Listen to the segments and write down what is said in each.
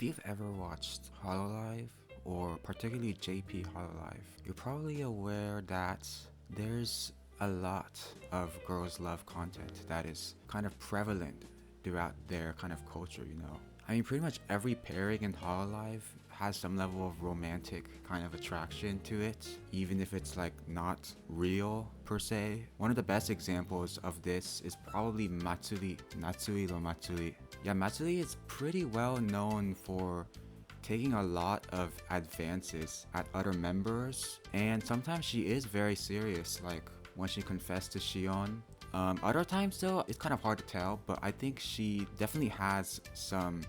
If you've ever watched Hololive, or particularly JP Hololive, you're probably aware that there's a lot of girls love content that is kind of prevalent throughout their kind of culture, you know. I mean, pretty much every pairing in Hololive has some level of romantic kind of attraction to it, even if it's like not real per se. One of the best examples of this is probably Matsuri, Natsui no Matsuri. Yeah, Matsuri is pretty well known for taking a lot of advances at other members, and sometimes she is very serious, like when she confessed to Shion. Other times though, it's kind of hard to tell, but I think she definitely has some,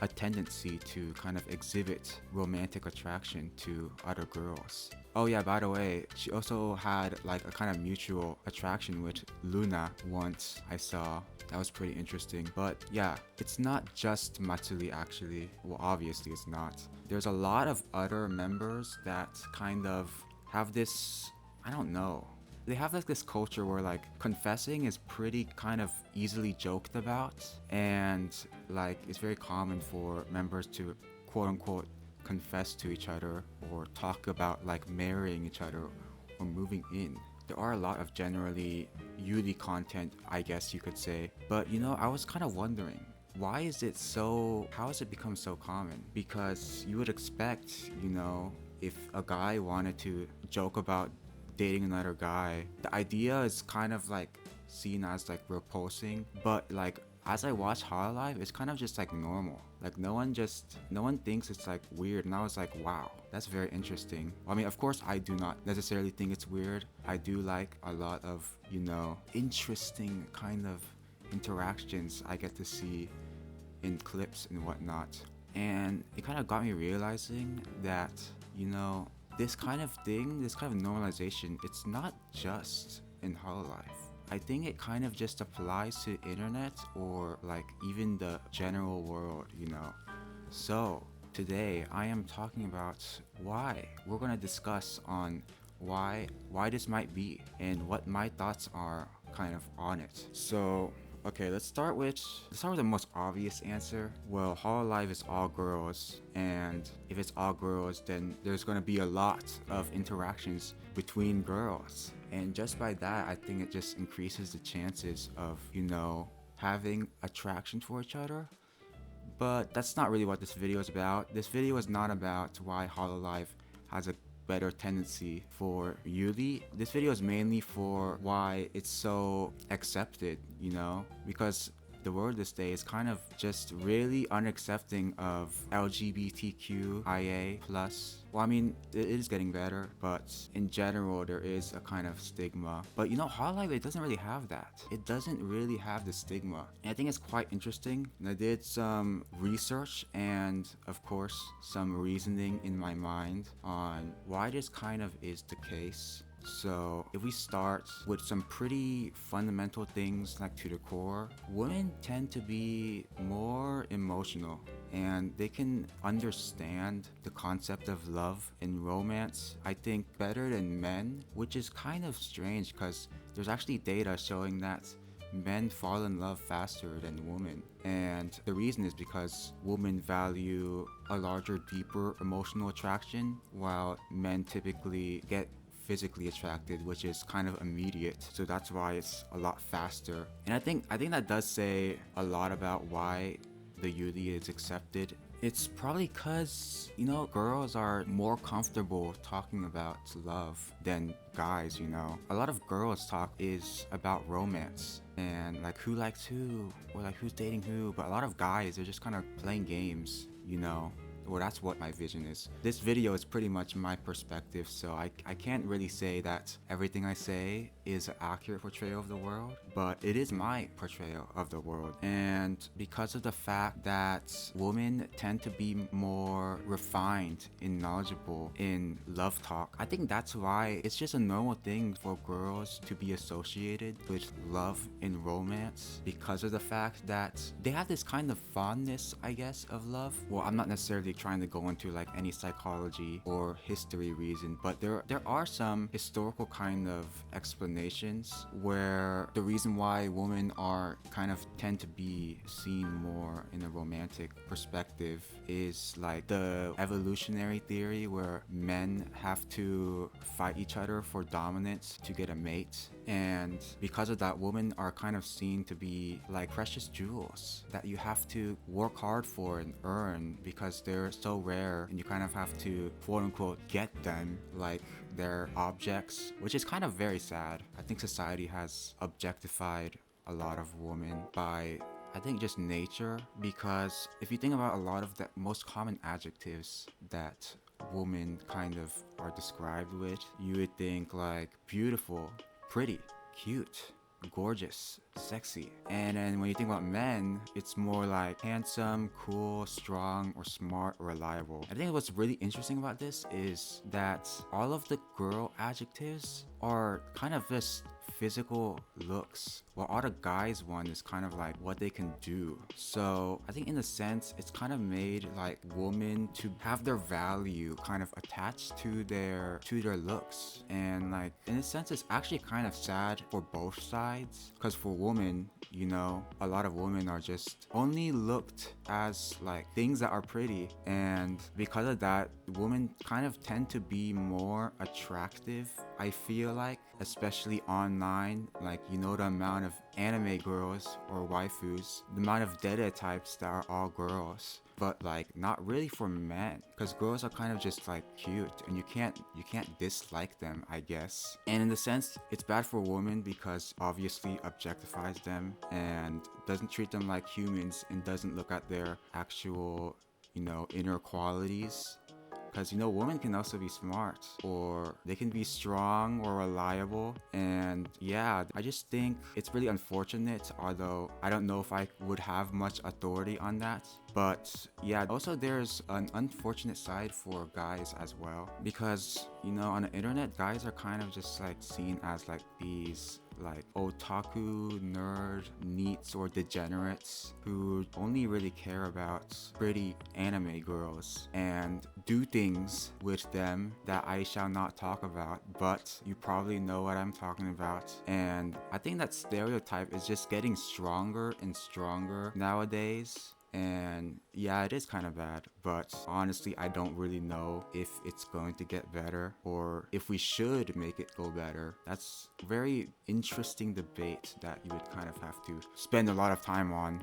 a tendency to kind of exhibit romantic attraction to other girls. Oh yeah, by the way, she also had like a kind of mutual attraction with Luna once I saw. That was pretty interesting. But yeah, it's not just Matsuri actually. Well, obviously it's not. There's a lot of other members that kind of have this, I don't know, they have like this culture where like confessing is pretty kind of easily joked about, and like it's very common for members to quote unquote confess to each other or talk about like marrying each other or moving in. There are a lot of generally Yuri content, I guess you could say, but I was kind of wondering, how has it become so common? Because you would expect, if a guy wanted to joke about dating another guy, the idea is kind of like seen as like repulsing, but like as I watch Hololive, it's kind of just like normal. Like no one thinks it's like weird, and I was like, wow, that's very interesting. I mean, of course I do not necessarily think it's weird. I do like a lot of interesting kind of interactions I get to see in clips and whatnot, and it kind of got me realizing that this kind of thing, this kind of normalization, it's not just in Hololive. I think it kind of just applies to internet or like even the general world, So today I am talking about why. We're gonna discuss on why this might be and what my thoughts are kind of on it. So okay, let's start with the most obvious answer. Well, Hololive is all girls, and if it's all girls, then there's gonna be a lot of interactions between girls. And just by that, I think it just increases the chances of, having attraction for each other. But that's not really what this video is about. This video is not about why Hololive has a better tendency for Yuri. This video is mainly for why it's so accepted, because the world this day is kind of just really unaccepting of LGBTQIA+. Well, I mean, it is getting better, but in general, there is a kind of stigma. But Hololive, it doesn't really have that. It doesn't really have the stigma. And I think it's quite interesting. And I did some research and, of course, some reasoning in my mind on why this kind of is the case. So if we start with some pretty fundamental things like to the core, women tend to be more emotional and they can understand the concept of love and romance, I think, better than men, which is kind of strange because there's actually data showing that men fall in love faster than women. And the reason is because women value a larger, deeper emotional attraction, while men typically get physically attracted, which is kind of immediate. So that's why it's a lot faster. And I think that does say a lot about why the Yuri is accepted. It's probably because, girls are more comfortable talking about love than guys, A lot of girls' talk is about romance and like who likes who or like who's dating who. But a lot of guys, they're just kind of playing games, Well, that's what my vision is. This video is pretty much my perspective, so I can't really say that everything I say is an accurate portrayal of the world, but it is my portrayal of the world. And because of the fact that women tend to be more refined and knowledgeable in love talk, I think that's why it's just a normal thing for girls to be associated with love and romance, because of the fact that they have this kind of fondness, I guess, of love. Well, I'm not necessarily trying to go into like any psychology or history reason, but there are some historical kind of explanations where the reason why women are kind of tend to be seen more in a romantic perspective is like the evolutionary theory where men have to fight each other for dominance to get a mate, and because of that, women are kind of seen to be like precious jewels that you have to work hard for and earn because they're so rare, and you kind of have to quote unquote get them like they're objects, which is kind of very sad. I think society has objectified a lot of women by, I think, just nature, because if you think about a lot of the most common adjectives that women kind of are described with, you would think like beautiful, pretty, cute, gorgeous, sexy. And then when you think about men, it's more like handsome, cool, strong, or smart, or reliable. I think what's really interesting about this is that all of the girl adjectives are kind of just physical looks, while all the guys one is kind of like what they can do. So I think in a sense it's kind of made like women to have their value kind of attached to their looks, and like in a sense it's actually kind of sad for both sides, because for women, you know, a lot of women are just only looked as like things that are pretty, and because of that, women kind of tend to be more attractive, I feel like, especially online. Like, you know, the amount of anime girls or waifus, the amount of data types that are all girls, but like not really for men, because girls are kind of just like cute and you can't dislike them, I guess. And in the sense, it's bad for women because obviously objectifies them and doesn't treat them like humans and doesn't look at their actual, you know, inner qualities. Because, you know, women can also be smart, or they can be strong or reliable. And yeah, I just think it's really unfortunate, although I don't know if I would have much authority on that. But yeah, also there's an unfortunate side for guys as well, because, you know, on the internet, guys are kind of just like seen as like these like otaku, nerd, neats, or degenerates who only really care about pretty anime girls and do things with them that I shall not talk about, but you probably know what I'm talking about. And I think that stereotype is just getting stronger and stronger nowadays. And yeah, it is kind of bad, but honestly, I don't really know if it's going to get better or if we should make it go better. That's a very interesting debate that you would kind of have to spend a lot of time on.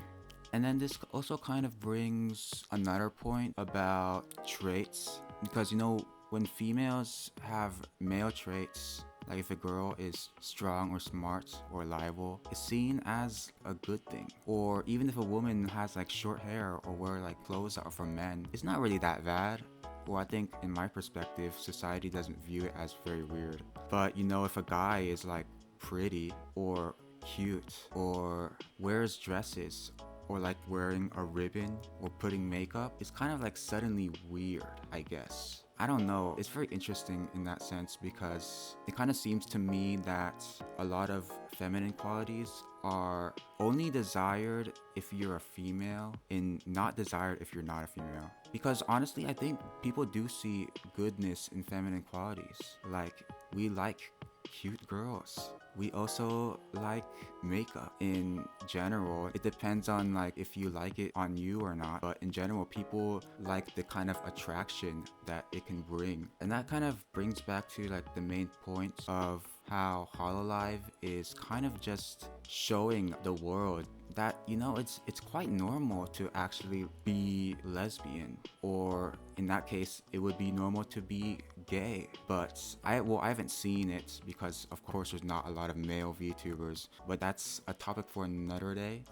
And then this also kind of brings another point about traits, because, you know, when females have male traits, like if a girl is strong or smart or reliable, it's seen as a good thing. Or even if a woman has like short hair or wear like clothes that are for men, it's not really that bad. Well, I think in my perspective, society doesn't view it as very weird. But, you know, if a guy is like pretty or cute or wears dresses or like wearing a ribbon or putting makeup, it's kind of like suddenly weird, I guess. I don't know, it's very interesting in that sense, because it kind of seems to me that a lot of feminine qualities are only desired if you're a female and not desired if you're not a female. Because honestly, I think people do see goodness in feminine qualities. Like, we like cute girls. We also like makeup in general. It depends on like if you like it on you or not, but in general, people like the kind of attraction that it can bring. And that kind of brings back to like the main point of how Hololive is kind of just showing the world that, you know, it's quite normal to actually be lesbian, or in that case it would be normal to be gay. But I haven't seen it because of course there's not a lot of male VTubers, but that's a topic for another day.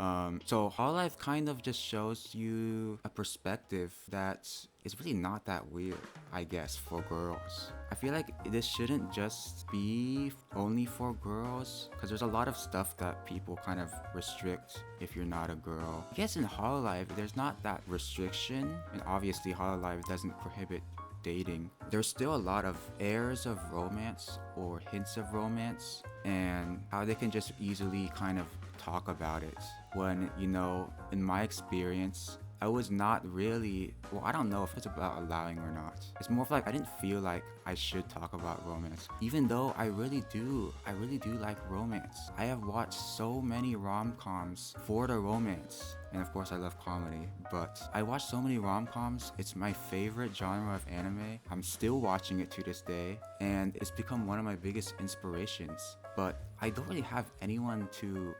So Hololive kind of just shows you a perspective that is really not that weird, I guess, for girls. I feel like this shouldn't just be only for girls, because there's a lot of stuff that people kind of restrict if you're not a girl. I guess in Hololive, there's not that restriction, and obviously Hololive doesn't prohibit dating. There's still a lot of airs of romance or hints of romance, and how they can just easily kind of talk about it. When, you know, in my experience, I was not really, well, I don't know if it's about allowing or not. It's more of like I didn't feel like I should talk about romance, even though I really do like romance. I have watched so many rom-coms for the romance, and of course I love comedy, but I watch so many rom-coms. It's my favorite genre of anime. I'm still watching it to this day, and it's become one of my biggest inspirations. But I don't really have anyone to,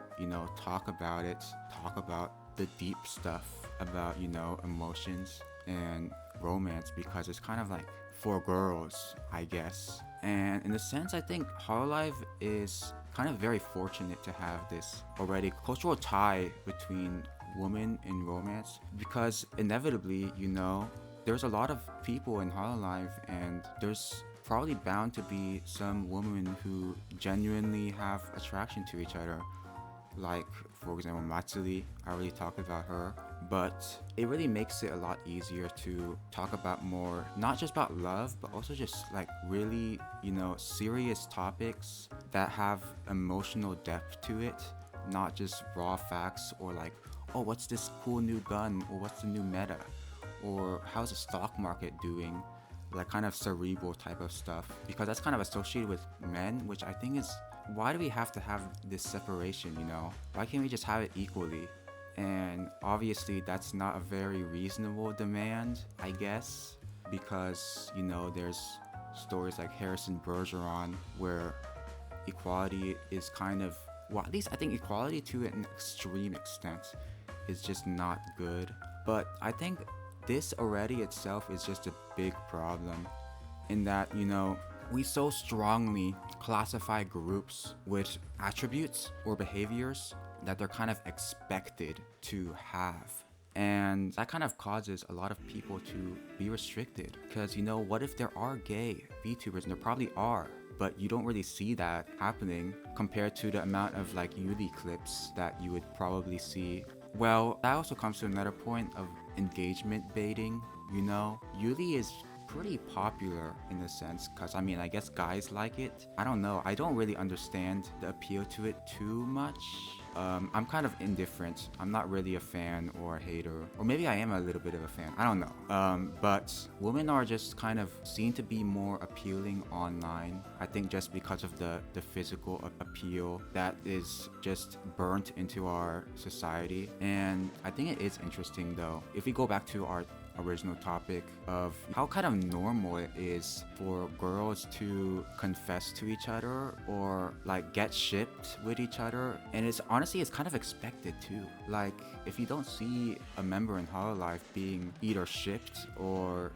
talk about it, talk about the deep stuff about, emotions and romance, because it's kind of like for girls, I guess. And in a sense, I think Hololive is kind of very fortunate to have this already cultural tie between women in romance, because inevitably, there's a lot of people in Hololive, and there's probably bound to be some women who genuinely have attraction to each other. Like, for example, Matsuri, I already talked about her, but it really makes it a lot easier to talk about more, not just about love, but also just like really, serious topics that have emotional depth to it, not just raw facts or like, oh, what's this cool new gun, or what's the new meta, or how's the stock market doing, like kind of cerebral type of stuff, because that's kind of associated with men, which I think is, why do we have to have this separation, Why can't we just have it equally? And obviously that's not a very reasonable demand, I guess, because, there's stories like Harrison Bergeron where equality is kind of, well, at least I think equality to an extreme extent is just not good. But I think this already itself is just a big problem, in that, we so strongly classify groups with attributes or behaviors that they're kind of expected to have. And that kind of causes a lot of people to be restricted, because, what if there are gay VTubers? And there probably are, but you don't really see that happening compared to the amount of like Yuli clips that you would probably see. Well, that also comes to another point of engagement baiting. Yuli is pretty popular in a sense, because I guess guys like it. I don't know, I don't really understand the appeal to it too much. I'm kind of indifferent. I'm not really a fan or a hater, or maybe I am a little bit of a fan, I don't know. But women are just kind of seen to be more appealing online, I think, just because of the physical appeal that is just burnt into our society. And I think it is interesting, though, if we go back to our original topic of how kind of normal it is for girls to confess to each other or like get shipped with each other. And it's honestly, it's kind of expected too. Like, if you don't see a member in Hololive being either shipped or,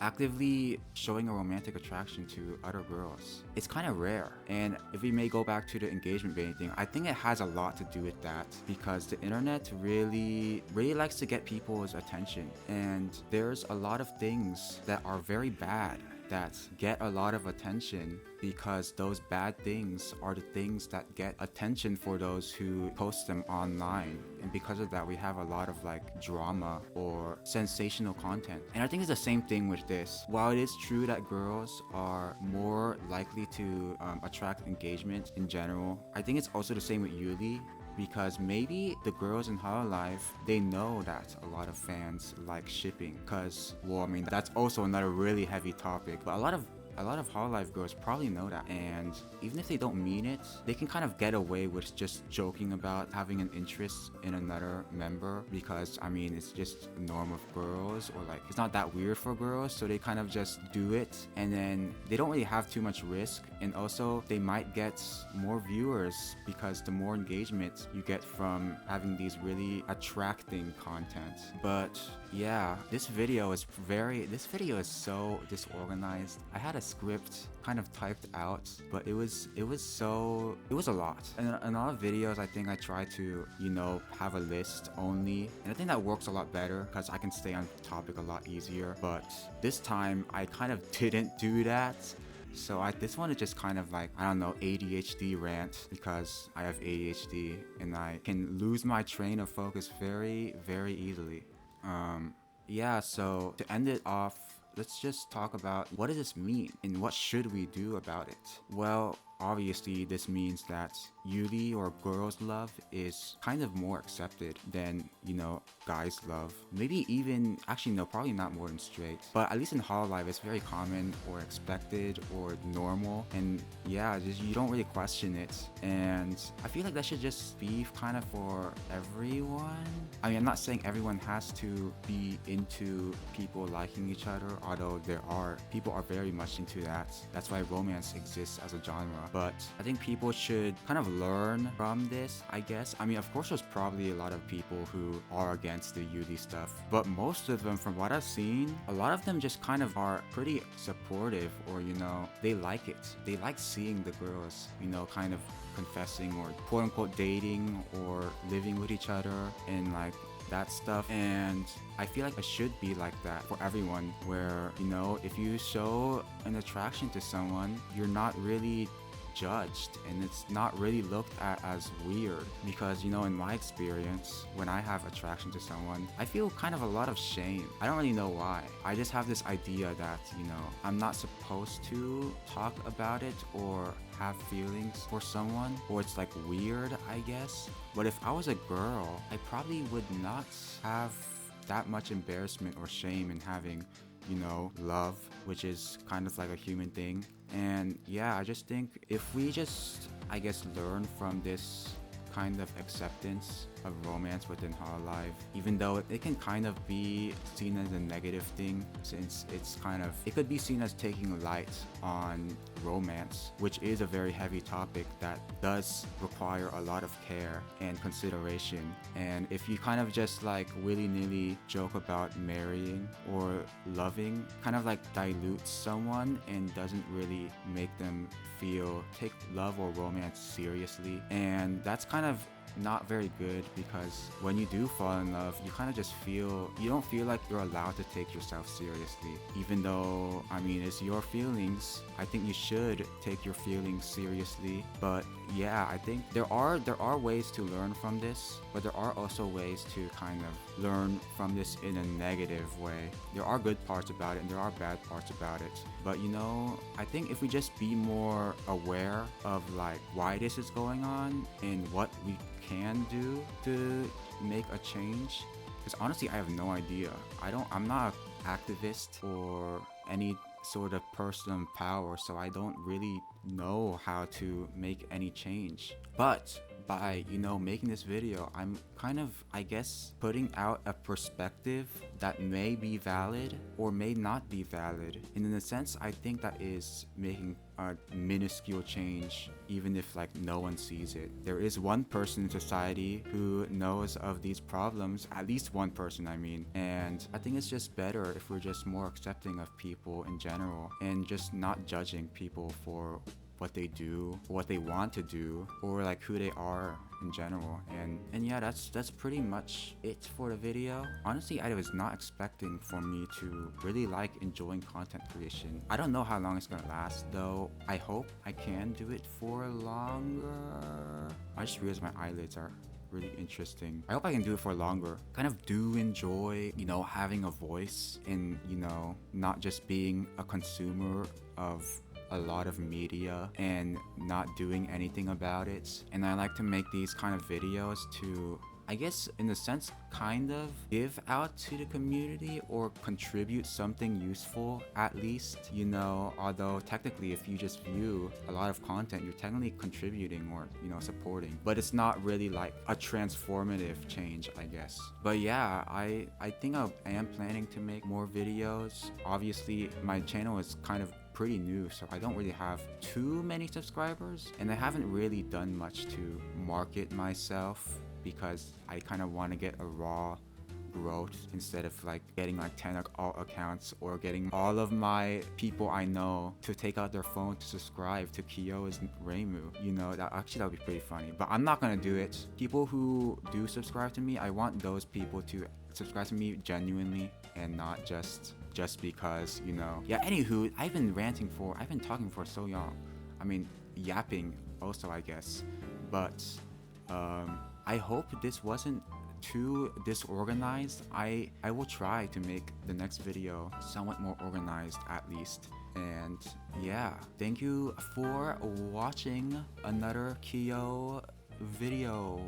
actively showing a romantic attraction to other girls, it's kind of rare. And if we may go back to the engagement baiting thing, I think it has a lot to do with that, because the internet really likes to get people's attention. And there's a lot of things that are very bad that get a lot of attention, because those bad things are the things that get attention for those who post them online. And because of that, we have a lot of like drama or sensational content. And I think it's the same thing with this. While it is true that girls are more likely to attract engagement in general, I think it's also the same with Yuli, because maybe the girls in Hololive, they know that a lot of fans like shipping, because, well, that's also another really heavy topic, but a lot of Hololive girls probably know that, and even if they don't mean it, they can kind of get away with just joking about having an interest in another member, because it's just the norm of girls, or like it's not that weird for girls, so they kind of just do it, and then they don't really have too much risk. And also they might get more viewers, because the more engagement you get from having these really attracting content. But yeah, this video is so disorganized. I had a script kind of typed out, but it was a lot. And in a lot of videos, I think I try to, have a list only, and I think that works a lot better because I can stay on topic a lot easier. But this time I kind of didn't do that. So this one is just kind of like, I don't know, ADHD rant, because I have ADHD and I can lose my train of focus very, very easily. Yeah, so to end it off, let's just talk about what does this mean and what should we do about it? Well, obviously this means that Yuri or girls love is kind of more accepted than, you know, guys love. Maybe even, actually no, probably not more than straight, but at least in Hololive it's very common or expected or normal, and yeah, just you don't really question it. And I feel like that should just be kind of for everyone. I mean, I'm not saying everyone has to be into people liking each other, although people are very much into that. That's why romance exists as a genre. But I think people should kind of learn from this, I guess. I mean, of course there's probably a lot of people who are against the Yuri stuff, but most of them, from what I've seen, a lot of them just kind of are pretty supportive, or, you know, they like it. They like seeing the girls, you know, kind of confessing or quote unquote dating or living with each other and like that stuff. And I feel like it should be like that for everyone, where, you know, if you show an attraction to someone, you're not really judged and it's not really looked at as weird. Because, you know, in my experience, when I have attraction to someone, I feel kind of a lot of shame. I don't really know why. I just have this idea that, you know, I'm not supposed to talk about it or have feelings for someone, or it's like weird, I guess. But if I was a girl, I probably would not have that much embarrassment or shame in having, you know, love, which is kind of like a human thing. And yeah, I just think if we just, I guess, learn from this kind of acceptance of romance within Hololive, even though it can kind of be seen as a negative thing, since it could be seen as taking light on romance, which is a very heavy topic that does require a lot of care and consideration. And if you kind of just like willy-nilly joke about marrying or loving, kind of like dilutes someone and doesn't really make them take love or romance seriously. And that's kind of not very good, because when you do fall in love, you kind of just you don't feel like you're allowed to take yourself seriously, even though, I mean, it's your feelings. I think you should take your feelings seriously. But yeah, I think there are ways to learn from this, but there are also ways to kind of learn from this in a negative way. There are good parts about it and there are bad parts about it. But, you know, I think if we just be more aware of like why this is going on and what we can do to make a change, because honestly I have no idea. I'm not an activist or any sort of person of power, so I don't really know how to make any change. But by, you know, making this video, I'm kind of, I guess, putting out a perspective that may be valid or may not be valid. And in a sense, I think that is making a minuscule change, even if like no one sees it. There is one person in society who knows of these problems, at least one person, I mean. And I think it's just better if we're just more accepting of people in general and just not judging people for what they do, what they want to do, or like who they are in general. And yeah, that's pretty much it for the video. Honestly, I was not expecting for me to really like enjoying content creation. I don't know how long it's gonna last though. I hope I can do it for longer. I just realized my eyelids are really interesting. I hope I can do it for longer. Kind of do enjoy, you know, having a voice and, you know, not just being a consumer of a lot of media and not doing anything about it. And I like to make these kind of videos to, I guess, in a sense, kind of give out to the community or contribute something useful, at least, you know. Although technically, if you just view a lot of content, you're technically contributing or, you know, supporting, but it's not really like a transformative change, I guess. But yeah, I think I am planning to make more videos. Obviously, my channel is kind of pretty new, so I don't really have too many subscribers, and I haven't really done much to market myself, because I kind of want to get a raw growth instead of like getting like 10 alt accounts or getting all of my people I know to take out their phone to subscribe to Kiyo's Reimu. You know, that would be pretty funny, but I'm not gonna do it. People who do subscribe to me, I want those people to subscribe to me genuinely and not just because, you know. Yeah, anywho, I've been talking for so long. I mean, yapping also, I guess. But I hope this wasn't too disorganized. I will try to make the next video somewhat more organized, at least. And yeah, thank you for watching another Kiyo video.